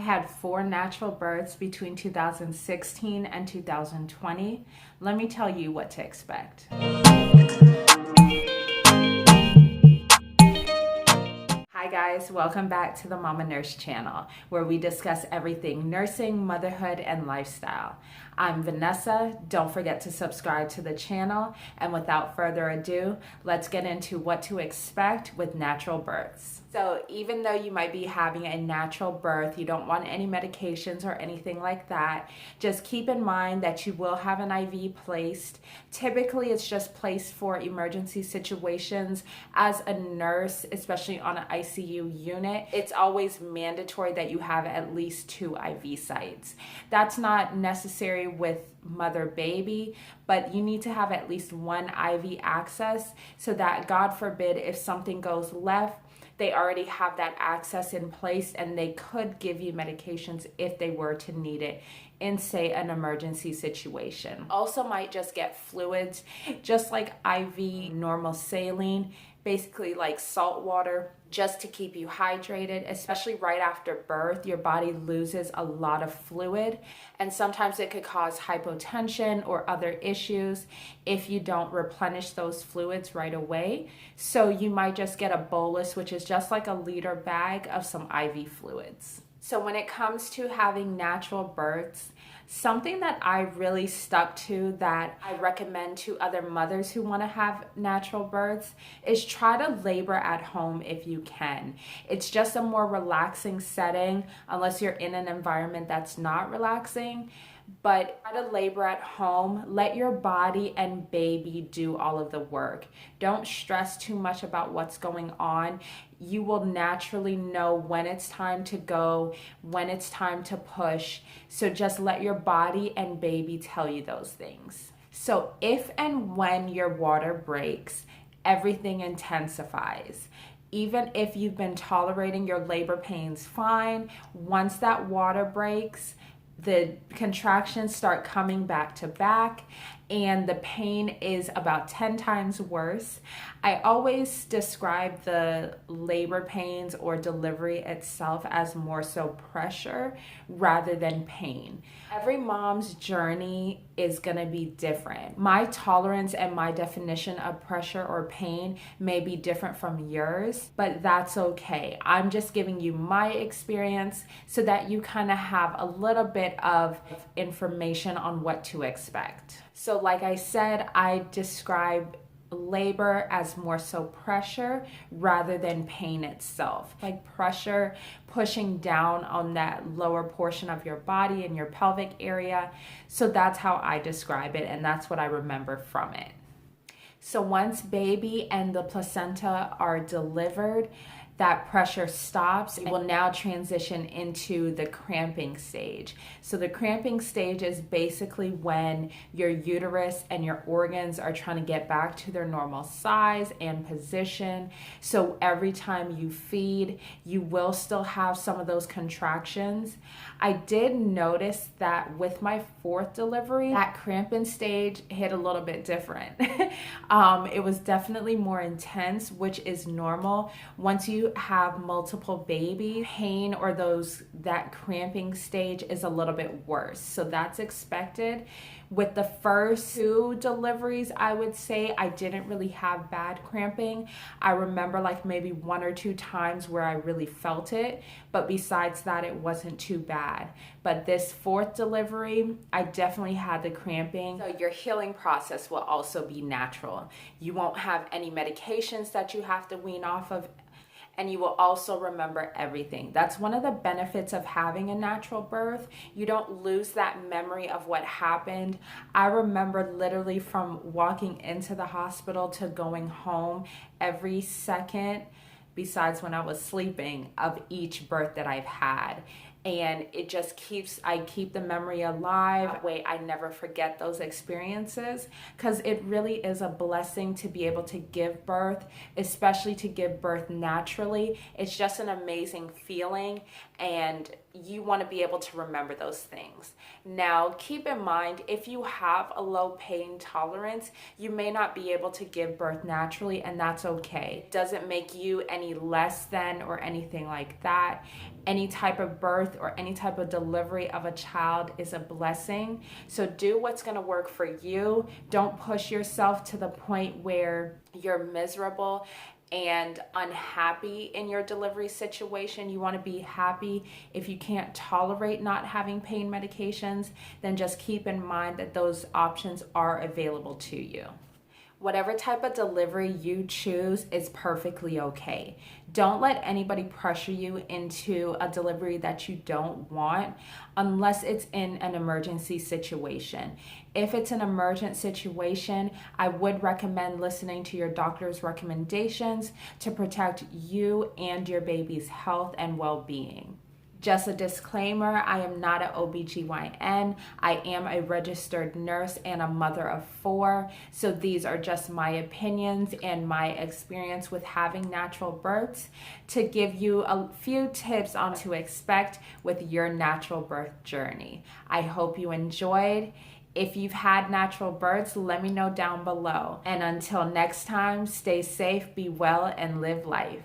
had 4 natural births between 2016 and 2020. Let me tell you what to expect. Hi guys, welcome back to the Momma Nurse channel, where we discuss everything nursing, motherhood, and lifestyle. I'm Vanessa. Don't forget to subscribe to the channel. And without further ado, let's get into what to expect with natural births. So even though you might be having a natural birth, you don't want any medications or anything like that, just keep in mind that you will have an IV placed. Typically, it's just placed for emergency situations. As a nurse, especially on an ICU unit, it's always mandatory that you have at least 2 IV sites. That's not necessary with mother baby, but you need to have at least 1 IV access so that, God forbid, if something goes left, they already have that access in place and they could give you medications if they were to need it in, say, an emergency situation. Also might just get fluids, just like IV normal saline, basically like salt water, just to keep you hydrated. Especially right after birth, your body loses a lot of fluid, and sometimes it could cause hypotension or other issues if you don't replenish those fluids right away. So you might just get a bolus, which is just like a liter bag of some IV fluids. So when it comes to having natural births, something that I really stuck to that I recommend to other mothers who want to have natural births is try to labor at home if you can. It's just a more relaxing setting, unless you're in an environment that's not relaxing. But try to labor at home. Let your body and baby do all of the work. Don't stress too much about what's going on. You will naturally know when it's time to go, when it's time to push. So just let your body and baby tell you those things. So if and when your water breaks, everything intensifies. Even if you've been tolerating your labor pains fine, once that water breaks, the contractions start coming back to back and the pain is about 10 times worse. I always describe the labor pains or delivery itself as more so pressure rather than pain. Every mom's journey is going to be different. My tolerance and my definition of pressure or pain may be different from yours, but that's okay. I'm just giving you my experience so that you kind of have a little bit of information on what to expect. So like I said, I describe labor as more so pressure rather than pain itself. Like pressure pushing down on that lower portion of your body and your pelvic area. So that's how I describe it, and that's what I remember from it. So once baby and the placenta are delivered, that pressure stops and will now transition into the cramping stage. So the cramping stage is basically when your uterus and your organs are trying to get back to their normal size and position. So every time you feed, you will still have some of those contractions. I did notice that with my 4th delivery, that cramping stage hit a little bit different. It was definitely more intense, which is normal. Once you have multiple babies, pain or that cramping stage is a little bit worse. So that's expected. With the first 2 deliveries, I would say I didn't really have bad cramping. I remember like maybe 1 or 2 times where I really felt it, but besides that, it wasn't too bad. But this 4th delivery, I definitely had the cramping. So your healing process will also be natural. You won't have any medications that you have to wean off of, and you will also remember everything. That's one of the benefits of having a natural birth. You don't lose that memory of what happened. I remember literally from walking into the hospital to going home every second, besides when I was sleeping, of each birth that I've had. And it just I keep the memory alive. That way I never forget those experiences, because it really is a blessing to be able to give birth, especially to give birth naturally. It's just an amazing feeling, and you want to be able to remember those things. Now, keep in mind, if you have a low pain tolerance, you may not be able to give birth naturally, and that's okay. It doesn't make you any less than or anything like that. Any type of birth birth or any type of delivery of a child is a blessing. So do what's going to work for you. Don't push yourself to the point where you're miserable and unhappy in your delivery situation. You want to be happy. If you can't tolerate not having pain medications, then just keep in mind that those options are available to you. Whatever type of delivery you choose is perfectly okay. Don't let anybody pressure you into a delivery that you don't want unless it's in an emergency situation. If it's an emergent situation, I would recommend listening to your doctor's recommendations to protect you and your baby's health and well-being. Just a disclaimer, I am not an OBGYN. I am a registered nurse and a mother of 4. So these are just my opinions and my experience with having natural births to give you a few tips on what to expect with your natural birth journey. I hope you enjoyed. If you've had natural births, let me know down below. And until next time, stay safe, be well, and live life.